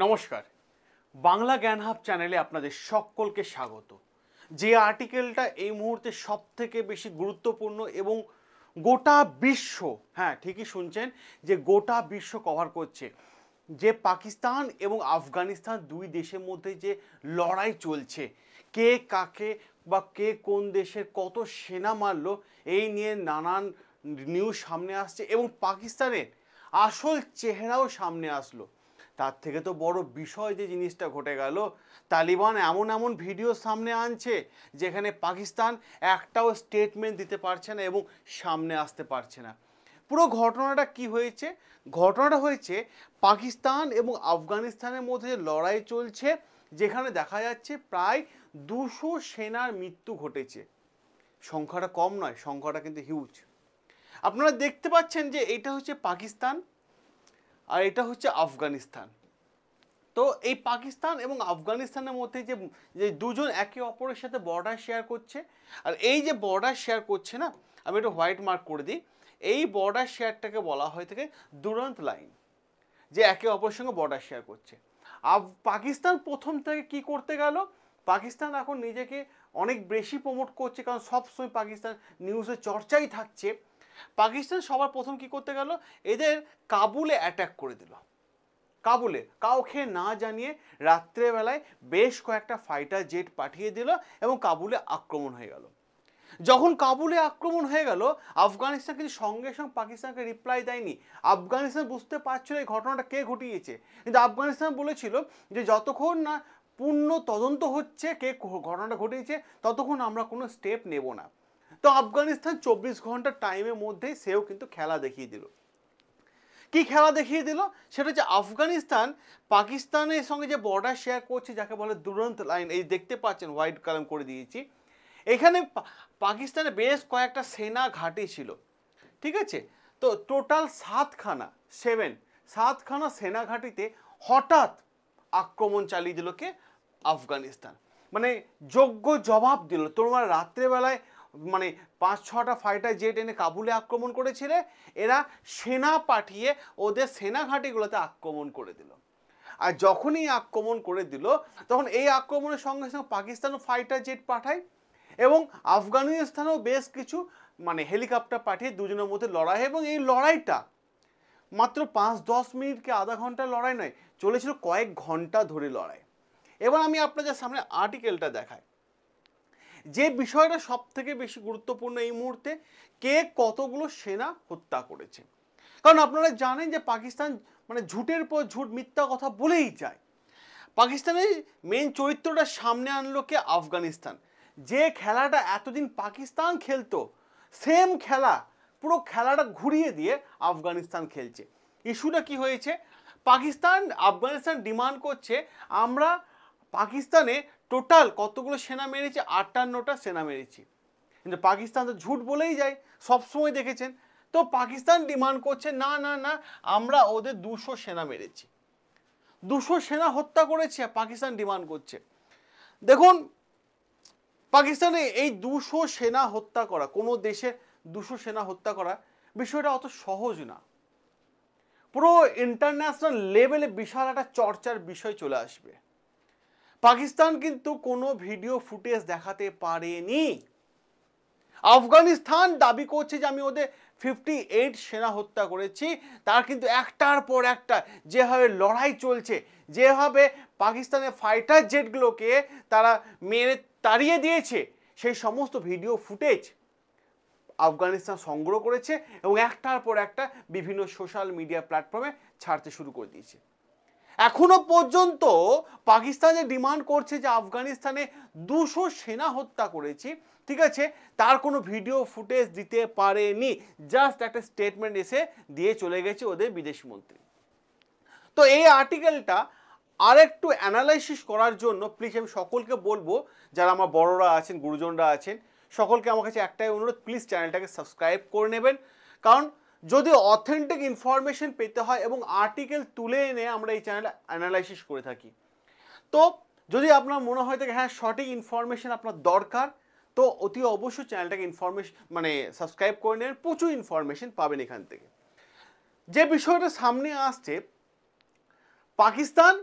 নমস্কার, বাংলা জ্ঞান হাব চ্যানেলে আপনাদের সকলকে স্বাগত। যে আর্টিকেলটা এই মুহূর্তে সবথেকে বেশি গুরুত্বপূর্ণ এবং গোটা বিশ্ব, হ্যাঁ ঠিকই শুনছেন, যে গোটা বিশ্ব কভার করছে, যে পাকিস্তান এবং আফগানিস্তান দুই দেশের মধ্যে যে লড়াই চলছে, কে কাকে বা কে কোন দেশের কত সেনা মারলো, এই নিয়ে নানান নিউজ সামনে আসছে এবং পাকিস্তানের আসল চেহারাও সামনে আসলো। তার থেকে তো বড় বিষয় যে জিনিসটা ঘটে গেল, তালিবান এমন এমন ভিডিও সামনে আনছে যেখানে পাকিস্তান একটাও স্টেটমেন্ট দিতে পারছে না এবং সামনে আসতে পারছে না। পুরো ঘটনাটা কি হয়েছে? ঘটনাটা হয়েছে পাকিস্তান এবং আফগানিস্তানের মধ্যে লড়াই চলছে, যেখানে দেখা যাচ্ছে প্রায় 200 সেনার মৃত্যু ঘটেছে। সংখ্যাটা কম নয়, সংখ্যাটা কিন্তু হিউজ। আপনারা দেখতে পাচ্ছেন যে এটা হচ্ছে পাকিস্তান আর এটা হচ্ছে আফগানিস্তান। তো এই পাকিস্তান এবং আফগানিস্তানের মধ্যে যে যে দুজন একে অপরের সাথে বর্ডার শেয়ার করছে, আর এই যে বর্ডার শেয়ার করছে না, আমি একটু হোয়াইট মার্ক করে দিই, এই বর্ডার শেয়ারটাকে বলা হয়ে থাকে দুরন্ত লাইন, যে একে অপরের সঙ্গে বর্ডার শেয়ার করছে। পাকিস্তান প্রথম থেকে কি করতে গেল, পাকিস্তান এখন নিজেকে অনেক বেশি প্রমোট করছে, কারণ সবসময় পাকিস্তান নিউজে চর্চাই থাকছে। পাকিস্তান সবার প্রথম কি করতে গেল, এদের কাবুলে অ্যাটাক করে দিল। কাবুলে কাউকে না জানিয়ে রাত্রেবেলায় বেশ কয়েকটা ফাইটার জেট পাঠিয়ে দিল এবং কাবুলে আক্রমণ হয়ে গেল। যখন কাবুলে আক্রমণ হয়ে গেল, আফগানিস্তান কিন্তু সঙ্গে সঙ্গে পাকিস্তানকে রিপ্লাই দেয়নি। আফগানিস্তান বুঝতে পারছিল এই ঘটনাটা কে ঘটিয়েছে, কিন্তু আফগানিস্তান বলেছিল যে যতক্ষণ না পূর্ণ তদন্ত হচ্ছে কে ঘটনাটা ঘটিয়েছে ততক্ষণ আমরা কোনো স্টেপ নেব না। তো আফগানিস্তান 24 ঘন্টার টাইমের মধ্যেই সেও কিন্তু খেলা দেখিয়ে দিল। কি খেলা দেখিয়ে দিল? সেটা হচ্ছে আফগানিস্তান পাকিস্তানের সঙ্গে যে বর্ডার শেয়ার করছে, যাকে বলে দুরন্ত লাইন, এই দেখতে পাচ্ছেন হোয়াইট কালার করে দিয়েছি, এখানে পাকিস্তানে বেশ কয়েকটা সেনা ঘাঁটি ছিল, ঠিক আছে? তো টোটাল সাতখানা সেনা ঘাঁটিতে হঠাৎ আক্রমণ চালিয়ে দিল কে? আফগানিস্তান। মানে যোগ্য জবাব দিল। তোমার রাত্রেবেলায় মানে 5-6টা ফাইটার জেট এনে কাবুলে আক্রমণ করেছিলে, এরা সেনা পাঠিয়ে ওদের সেনা ঘাঁটিগুলোতে আক্রমণ করে দিল। আর যখনই আক্রমণ করে দিল, তখন এই আক্রমণের সঙ্গে সঙ্গে পাকিস্তানও ফাইটার জেট পাঠায় এবং আফগানিস্তানেও বেশ কিছু মানে হেলিকপ্টার পাঠিয়ে দুজনের মধ্যে লড়াই, এবং এই লড়াইটা মাত্র 5-10 মিনিট কি আধা ঘন্টার লড়াই নয়, চলেছিল কয়েক ঘন্টা ধরে লড়াই। এবার আমি আপনাদের সামনে আর্টিকেলটা দেখাই। যে বিষয়টা সব থেকে বেশি গুরুত্বপূর্ণ এই মুহূর্তে, কে কতগুলো সেনা হত্যা করেছে। কারণ আপনারা জানেন যে পাকিস্তান মানে ঝুটের পর ঝুট, মিথ্যা কথা বলেই যায়। পাকিস্তানের মেন চরিত্রটা সামনে আনলো কে? আফগানিস্তান। যে খেলাটা এতদিন পাকিস্তান খেলতো, সেম খেলা, পুরো খেলাটা ঘুরিয়ে দিয়ে আফগানিস্তান খেলছে। ইস্যুটা কি হয়েছে? আফগানিস্তান ডিমান্ড করছে আমরা পাকিস্তানে টোটাল কতগুলো সেনা মেরেছি? 58টা সেনা মেরেছি। কিন্তু পাকিস্তান তো ঝুট বলেই যায়, সবসময় দেখেছেন। তো পাকিস্তান ডিমান্ড করছে না না না, আমরা ওদের 200 সেনা মেরেছি, 200 সেনা হত্যা করেছে, পাকিস্তান ডিমান্ড করছে। দেখুন, পাকিস্তানে এই 200 সেনা হত্যা করা, কোনো দেশের 200 সেনা হত্যা করা বিষয়টা অত সহজ না। পুরো ইন্টারন্যাশনাল লেভেলে বিশাল একটা চর্চার বিষয় চলে আসবে। পাকিস্তান কিন্তু কোনো ভিডিও ফুটেজ দেখাতে পারেনি। আফগানিস্তান দাবি করছে যে আমি ওদের 58 সেনা হত্যা করেছি। তার কিন্তু একটার পর একটা যেভাবে লড়াই চলছে, যেভাবে পাকিস্তানের ফাইটার জেটগুলোকে তারা মেরে তাড়িয়ে দিয়েছে, সেই সমস্ত ভিডিও ফুটেজ আফগানিস্তান সংগ্রহ করেছে এবং একটার পর একটা বিভিন্ন সোশ্যাল মিডিয়া প্ল্যাটফর্মে ছাড়তে শুরু করে দিয়েছে। এখনো পর্যন্ত পাকিস্তান যে ডিমান্ড করছে যে আফগানিস্তানে 200 সেনা হত্যা করেছি, ঠিক আছে, তার কোনো ভিডিও ফুটেজ দিতে পারেনি। জাস্ট একটা স্টেটমেন্ট এসে দিয়ে চলে গেছে ওদের বিদেশ মন্ত্রী। তো এই আর্টিকেলটা আরেকটু অ্যানালাইসিস করার জন্য প্লিজ আমি সকলকে বলবো, যারা আমার বড়রা আছেন, গুরুজনরা আছেন, সকলকে আমার কাছে একটাই অনুরোধ, প্লিজ চ্যানেলটাকে সাবস্ক্রাইব করে নেবেন। কারণ যদি অথেন্টিক ইনফরমেশন পেতে হয় এবং আর্টিকেল তুলে এনে আমরা এই চ্যানেলে অ্যানালাইসিস করে থাকি, তো যদি আপনার মনে হয় থাকে হ্যাঁ সঠিক ইনফরমেশন আপনার দরকার, তো অতি অবশ্যই চ্যানেলটাকে মানে সাবস্ক্রাইব করে নেবেন। প্রচুর ইনফরমেশন পাবেন এখান থেকে। যে বিষয়টা সামনে আসছে, পাকিস্তান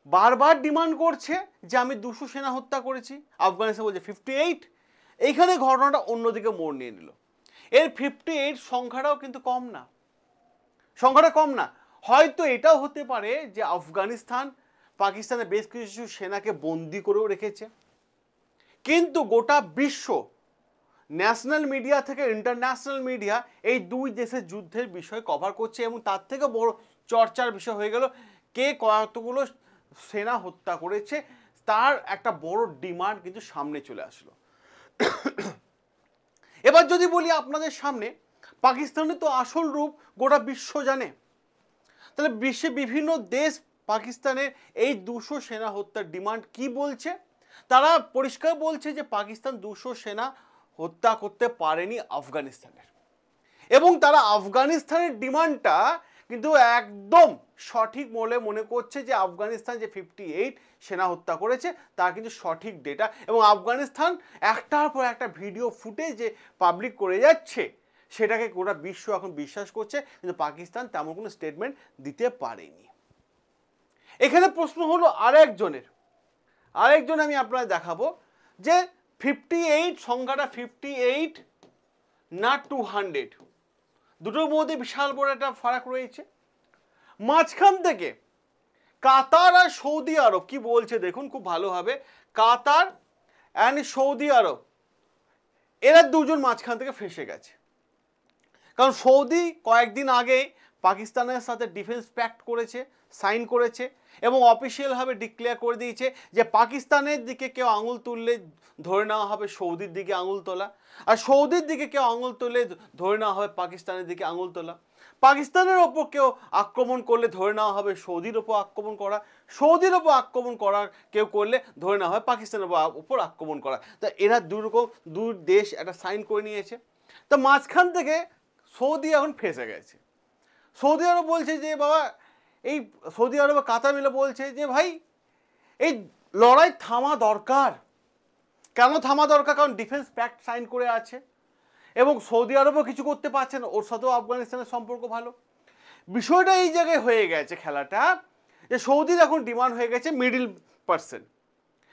বারবার ডিমান্ড করছে যে আমি 200 সেনা হত্যা করেছি, আফগানিস্তান বলছে 58। এইখানে ঘটনাটা অন্যদিকে মোড় নিয়ে নিল। এর 58 সংখ্যাটাও কিন্তু কম না, সংখ্যাটা কম না। হয়তো এটাও হতে পারে যে আফগানিস্তান পাকিস্তানের বেশ কিছু সেনাকে বন্দি করেও রেখেছে, কিন্তু গোটা বিশ্ব ন্যাশনাল মিডিয়া থেকে ইন্টারন্যাশনাল মিডিয়া এই দুই দেশের যুদ্ধের বিষয় কভার করছে, এবং তার থেকে বড় চর্চার বিষয় হয়ে গেল কে কতগুলো সেনা হত্যা করেছে, তার একটা বড় ডিমান্ড কিন্তু সামনে চলে আসলো। এবার যদি বলি আপনাদের সামনে, পাকিস্তানের তো আসল রূপ গোটা বিশ্ব জানে, তাহলে বিশ্বে বিভিন্ন দেশ পাকিস্তানের এই 200 সেনা হত্যার ডিমান্ড কি বলছে। তারা পরিষ্কার বলছে যে পাকিস্তান 200 সেনা হত্যা করতে পারেনি আফগানিস্তানের, এবং তারা আফগানিস্তানের ডিমান্ডটা কিন্তু একদম সঠিক বলে মনে করছে যে আফগানিস্তান যে 58 সেনা হত্যা করেছে তা কিন্তু সঠিক ডেটা, এবং আফগানিস্তান একটার পর একটা ভিডিও ফুটেজ যে পাবলিক করে যাচ্ছে সেটাকে গোটা বিশ্ব এখন বিশ্বাস করছে, কিন্তু পাকিস্তান তেমন কোনো স্টেটমেন্ট দিতে পারেনি। এখানে প্রশ্ন হলো আরেকজন আমি আপনাদের দেখাবো যে 58 সংখ্যাটা 58 না 200, দুটোর মধ্যে বিশাল বড় একটা ফারাক রয়েছে। মাঝখান থেকে কাতার আর সৌদি আরব কি বলছে দেখুন খুব ভালোভাবে। কাতার অ্যান্ড সৌদি আরব এরা দুজন মাঝখান থেকে ফেসে গেছে, কারণ সৌদি কয়েকদিন আগে পাকিস্তানের সাথে ডিফেন্স প্যাক্ট করেছে, সাইন করেছে, এবং অফিসিয়ালভাবে ডিক্লেয়ার করে দিয়েছে যে পাকিস্তানের দিকে কেউ আঙুল তুললে ধরে নেওয়া হবে সৌদির দিকে আঙুল তোলা, আর সৌদির দিকে কেউ আঙুল তুললে ধরে নেওয়া হবে পাকিস্তানের দিকে আঙুল তোলা। পাকিস্তানের ওপর কেউ আক্রমণ করলে ধরে নেওয়া হবে সৌদির ওপর আক্রমণ করা, সৌদির ওপর আক্রমণ করার কেউ করলে ধরে নেওয়া হবে পাকিস্তানের ওপর আক্রমণ করা। তা এরা দুই দেশ একটা সাইন করে নিয়েছে। তো মাঝখান থেকে সৌদি এখন ফেসে গেছে। সৌদি আরব বলছে যে বাবা, এই সৌদি আরব কাতার মিলে বলছে যে ভাই এই লড়াই থামা দরকার। কেন থামা দরকার? কারণ ডিফেন্স প্যাক্ট সাইন করে আছে, এবং সৌদি আরবও কিছু করতে পারছে না, ওর সাথেও আফগানিস্তানের সম্পর্ক ভালো। বিষয়টা এই জায়গায় হয়ে গেছে খেলাটা, যে সৌদির এখন ডিমান্ড হয়ে গেছে মিডিল পার্সন,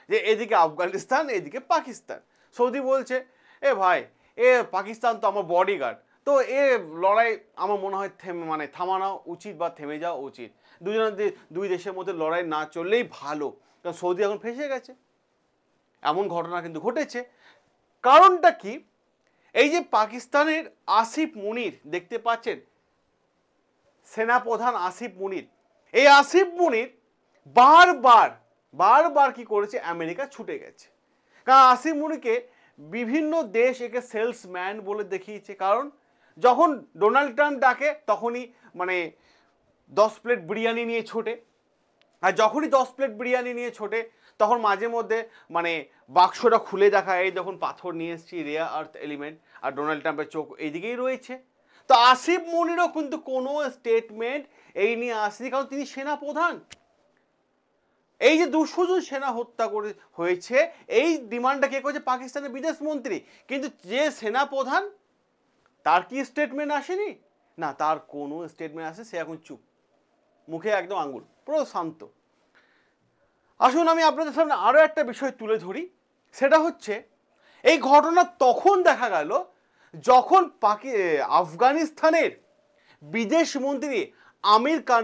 যে এদিকে আফগানিস্তান এদিকে পাকিস্তান। সৌদি বলছে এ ভাই এ পাকিস্তান তো আমার বডিগার্ড, তো এ লড়াই আমার মনে হয় থামানো উচিত বা থেমে যাওয়া উচিত, দুই দেশের মধ্যে লড়াই না চললেই ভালো, কারণ সৌদি এখন ফেসে গেছে। এমন ঘটনা কিন্তু ঘটেছে। কারণটা কি? এই যে পাকিস্তানের আসিফ মুনির দেখতে পাচ্ছেন, সেনাপ্রধান আসিফ মুনির, এই আসিফ মুনির বারবার কি করেছে, আমেরিকা ছুটে গেছে। কারণ আসিফ মুনিরকে বিভিন্ন দেশ একে সেলসম্যান বলে দেখিয়েছে, কারণ যখন ডোনাল্ড ট্রাম্প ডাকে তখনই 10 প্লেট বিরিয়ানি নিয়ে ছোটে, আর যখনই 10 প্লেট বিরিয়ানি নিয়ে ছোটে তখন মাঝে মধ্যে বাক্সটা খুলে দেখা, এই যখন পাথর নিয়ে এসেছি রেয়ার আর্থ এলিমেন্ট, আর ডোনাল্ড ট্রাম্পের চোখ এইদিকেই রয়েছে। তো আসিফ মুনিরও কিন্তু কোনো স্টেটমেন্ট এই নিয়ে আসেনি, কারণ তিনি সেনা প্রধান। এই যে 200 জন সেনা হত্যা হয়েছে এই ডিমান্ডটা কে করেছে? পাকিস্তানের বিদেশ মন্ত্রী। কিন্তু যে সেনা প্রধান তার কি স্টেটমেন্ট আসেনি? না, তার কোনো স্টেটমেন্ট আসে, সে এখন চুপ, মুখে একদম আঙ্গুল, পুরো শান্ত। আসুন আমি আপনাদের সামনে আরও একটা বিষয় তুলে ধরি, সেটা হচ্ছে এই ঘটনা তখন দেখা গেল যখন আফগানিস্তানের বিদেশ মন্ত্রী আমির খান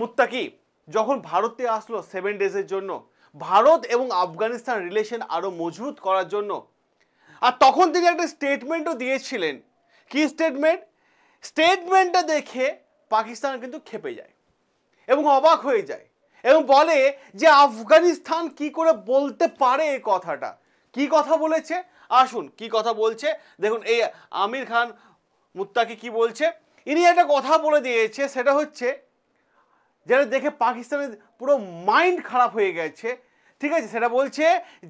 মুত্তাকি যখন ভারতে আসলো 7 ডেজের জন্য, ভারত এবং আফগানিস্তান রিলেশন আরও মজবুত করার জন্য, আর তখন তিনি একটা স্টেটমেন্টও দিয়েছিলেন। কি স্টেটমেন্ট? স্টেটমেন্টটা দেখে পাকিস্তান কিন্তু ক্ষেপে যায় এবং অবাক হয়ে যায়, এবং বলে যে আফগানিস্তান কি করে বলতে পারে এই কথাটা। কি কথা বলেছে? আসুন কি কথা বলছে দেখুন। এই আমির খান মুত্তাকি কি বলছে, ইনি একটা কথা বলে দিয়েছে, সেটা হচ্ছে যেটা দেখে পাকিস্তানের পুরো মাইন্ড খারাপ হয়ে গেছে। ঠিক আছে, সেটা বলছে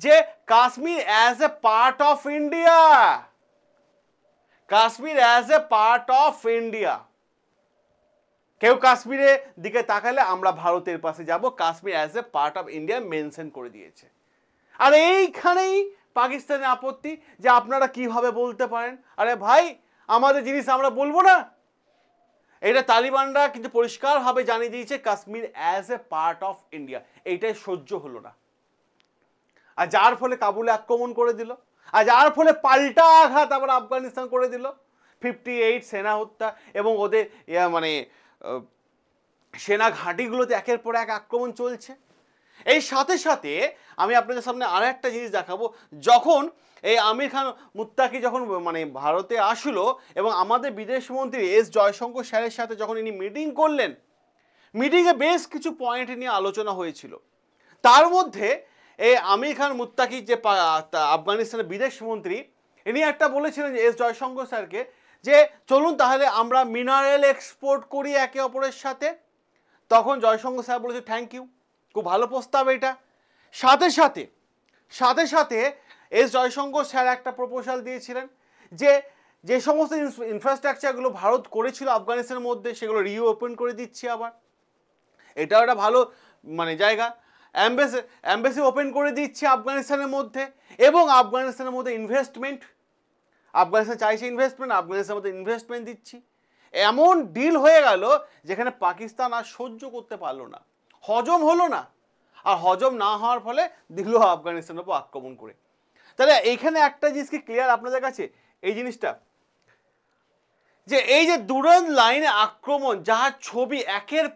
যে Kashmir as a part of India, Kashmir as a part of India. কেউ কাশ্মীরের দিকে তাকালে আমরা ভারতের পাশে যাব, Kashmir as a part of India mention করে দিয়েছে। আর এইখানেই পাকিস্তানের আপত্তি যে আপনারা কিভাবে বলতে পারেন? আরে ভাই, আমাদের জিনিস আমরা বলবো না? এটা তালিবানরা কিন্তু পরিষ্কারভাবে জানিয়ে দিয়েছে Kashmir as a part of India. এইটাই সহ্য হলো না, আর যার ফলে কাবুলে আক্রমণ করে দিল, আর যার ফলে পাল্টা আঘাত আবার আফগানিস্তান করে দিল। 58 সেনা হত্যা এবং ওদের মানে সেনা ঘাঁটিগুলোতে একের পর এক আক্রমণ চলছে। এই সাথে সাথে আমি আপনাদের সামনে আর একটা জিনিস দেখাবো, যখন এই আমির খান মুত্তাকি যখন মানে ভারতে আসলো এবং আমাদের বিদেশমন্ত্রী এস জয়শঙ্কর স্যারের সাথে যখন ইনি মিটিং করলেন, মিটিংয়ে বেশ কিছু পয়েন্ট নিয়ে আলোচনা হয়েছিল। তার মধ্যে এই আমির খান মুত্তাকি যে আফগানিস্তানের বিদেশমন্ত্রী, ইনি একটা বলেছিলেন যে এস জয়শঙ্কর স্যারকে যে চলুন তাহলে আমরা মিনারেল এক্সপোর্ট করি একে অপরের সাথে। তখন জয়শঙ্কর স্যার বলেছে থ্যাংক ইউ, খুব ভালো প্রস্তাব এটা। সাথে সাথে সাথে সাথে এস জয়শঙ্কর স্যার একটা প্রপোজাল দিয়েছিলেন যে যে সমস্ত ইনফ্রাস্ট্রাকচারগুলো ভারত করেছিল আফগানিস্তানের মধ্যে সেগুলো রিওপেন করে দিচ্ছি আবার। এটাও একটা ভালো মানে জায়গা। অ্যাম্বাসি ওপেন করে দিচ্ছে আফগানিস্তানের মধ্যে, এবং আফগানিস্তানের মধ্যে ইনভেস্টমেন্ট, আফগানিস্তান চাইছে ইনভেস্টমেন্ট, আফগানিস্তানের মধ্যে ইনভেস্টমেন্ট দিচ্ছি। এমন ডিল হয়ে গেল যেখানে পাকিস্তান আর সহ্য করতে পারলো না, হজম হলো না, আর হজম না হওয়ার ফলে দিল আফগানিস্তানের উপর আক্রমণ করে। তাহলে এইখানে একটা জিনিস কি ক্লিয়ার আপনাদের কাছে এই জিনিসটা, যে এই যে দুরান লাইনে আক্রমণ যার ছবি একের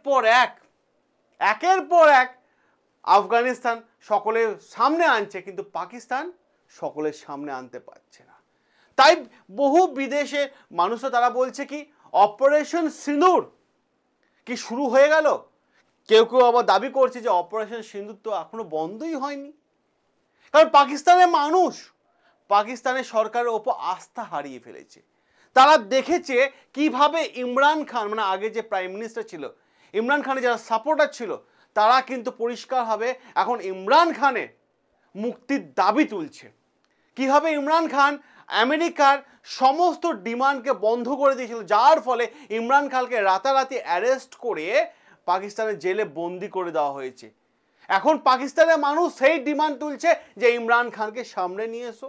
পর এক আফগানিস্তান সকলের সামনে আনছে, কিন্তু পাকিস্তান সকলের সামনে আনতে পারছে না। তাই বহু বিদেশে মানুষরা তারা বলছে কি অপারেশন সিঁদুর কি শুরু হয়ে গেল। কেউ কেউ আবার দাবি করছে যে অপারেশন সিঁদুর তো এখনো বন্ধই হয়নি, কারণ পাকিস্তানের মানুষ পাকিস্তানের সরকারের ওপর আস্থা হারিয়ে ফেলেছে। তারা দেখেছে কিভাবে ইমরান খান, মানে আগে যে প্রাইম মিনিস্টার ছিল, ইমরান খানের যারা সাপোর্টার ছিল, তারা কিন্তু পরিষ্কারভাবে এখন ইমরান খানের মুক্তির দাবি তুলছে। কিভাবে ইমরান খান আমেরিকার সমস্ত ডিমান্ডকে বন্ধ করে দিয়েছিল, যার ফলে ইমরান খানকে রাতারাতি অ্যারেস্ট করে পাকিস্তানের জেলে বন্দি করে দেওয়া হয়েছে। এখন পাকিস্তানের মানুষ সেই ডিমান্ড তুলছে যে ইমরান খানকে সামনে নিয়ে এসো,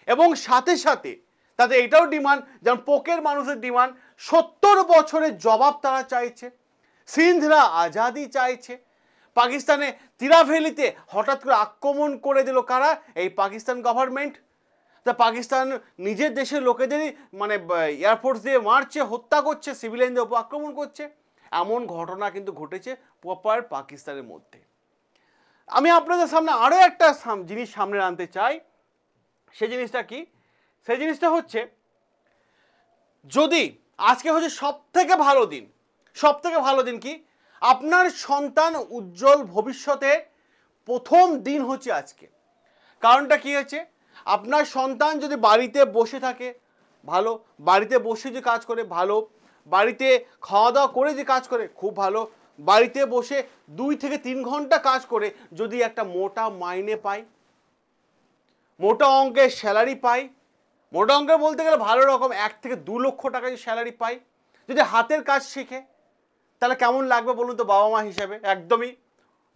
এবং সাথে সাথে তাদের এটাও ডিমান্ড, যেমন পোকের মানুষের ডিমান্ড 70 বছরের জবাব তারা চাইছে, সিন্ধরা আজাদি চাইছে। পাকিস্তানে তিরাভেলিতে হঠাৎ করে আক্রমণ করে দিল কারা? এই পাকিস্তান গভর্নমেন্ট। তা পাকিস্তান নিজের দেশের লোকেদেরই মানে এয়ারফোর্স দিয়ে মারছে, হত্যা করছে, সিভিলিয়ানদের উপর আক্রমণ করছে। এমন ঘটনা কিন্তু ঘটেছে প্রপার পাকিস্তানের মধ্যে। আমি আপনাদের সামনে আরও একটা জিনিস সামনে আনতে চাই। সেই জিনিসটা কি? সেই জিনিসটা হচ্ছে, যদি আজকে হচ্ছে সব থেকে ভালো দিন কি আপনার সন্তান উজ্জ্বল ভবিষ্যতে প্রথম দিন হচ্ছে আজকে। কারণটা কি হচ্ছে, আপনার সন্তান যদি বাড়িতে বসে থাকে ভালো, বাড়িতে বসে যে কাজ করে ভালো, বাড়িতে খাওয়া দাওয়া করে যে কাজ করে খুব ভালো, বাড়িতে বসে 2 থেকে 3 ঘন্টা কাজ করে যদি একটা মোটা মাইনে পায়, মোটা অঙ্কের স্যালারি পায়, মোটা অঙ্কের বলতে গেলে ভালো রকম 1 থেকে 2 লক্ষ টাকা যে স্যালারি পায়, যদি হাতের কাজ শেখে, তাহলে কেমন লাগবে বলুন তো বাবা মা হিসেবে? একদমই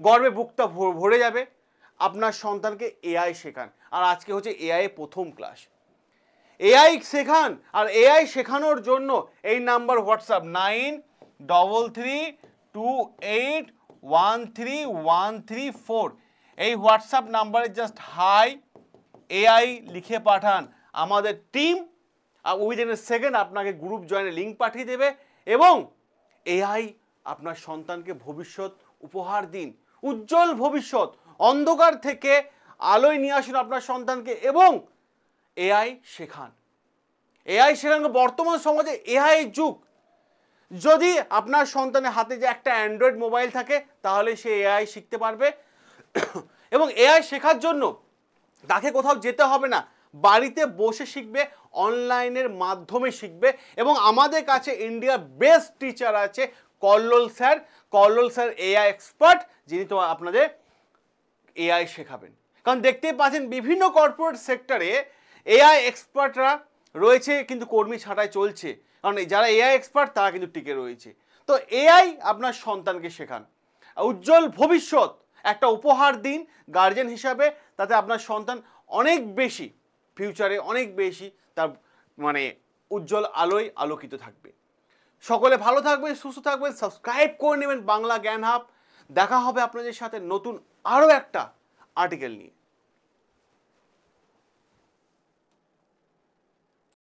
গর্বে বুকটা ভরে যাবে। আপনার সন্তানকে এআই শেখান, আর আজকে হচ্ছে এআই প্রথম ক্লাস। এআই শেখান, আর এআই শেখানোর জন্য এই নাম্বার হোয়াটসঅ্যাপ 9333281313 এই হোয়াটসঅ্যাপ নাম্বারে জাস্ট হাই এআই লিখে পাঠান। আমাদের টিম উইদিন এ সেকেন্ড আপনাকে গ্রুপ জয়েনের লিঙ্ক পাঠিয়ে দেবে, এবং এআই আপনার সন্তানকে ভবিষ্যৎ উপহার দিন, উজ্জ্বল ভবিষ্যৎ, অন্ধকার থেকে আলোয় নিয়ে আসুন আপনার সন্তানকে, এবং এআই শেখান। বর্তমান সমাজে এআই যুগ। যদি আপনার সন্তানের হাতে যে একটা অ্যান্ড্রয়েড মোবাইল থাকে তাহলে সে এআই শিখতে পারবে, এবং এআই শেখার জন্য তাকে কোথাও যেতে হবে না, বাড়িতে বসে শিখবে, অনলাইনের মাধ্যমে শিখবে। এবং আমাদের কাছে ইন্ডিয়ার বেস্ট টিচার আছে কল্লোল স্যার এআই এক্সপার্ট, যিনি তো আপনাদের এআই শেখাবেন। কারণ দেখতেই পাচ্ছেন বিভিন্ন কর্পোরেট সেক্টরে এআই এক্সপার্টরা রয়েছে, কিন্তু কর্মী ছাঁটাই চলছে, কারণ যারা এআই এক্সপার্ট তারা কিন্তু টিকে রয়েছে। তো এআই আপনার সন্তানকে শেখান, উজ্জ্বল ভবিষ্যৎ একটা উপহার দিন গার্জেন হিসাবে, তাতে আপনার সন্তান অনেক বেশি ফিউচারে অনেক বেশি তার মানে উজ্জ্বল আলোয় আলোকিত থাকবে। সকলে ভালো থাকবেন, সুস্থ থাকবেন, সাবস্ক্রাইব করে নেবেন বাংলা জ্ঞান হাব। দেখা হবে আপনাদের সাথে নতুন আরও একটা আর্টিকেল নিয়ে।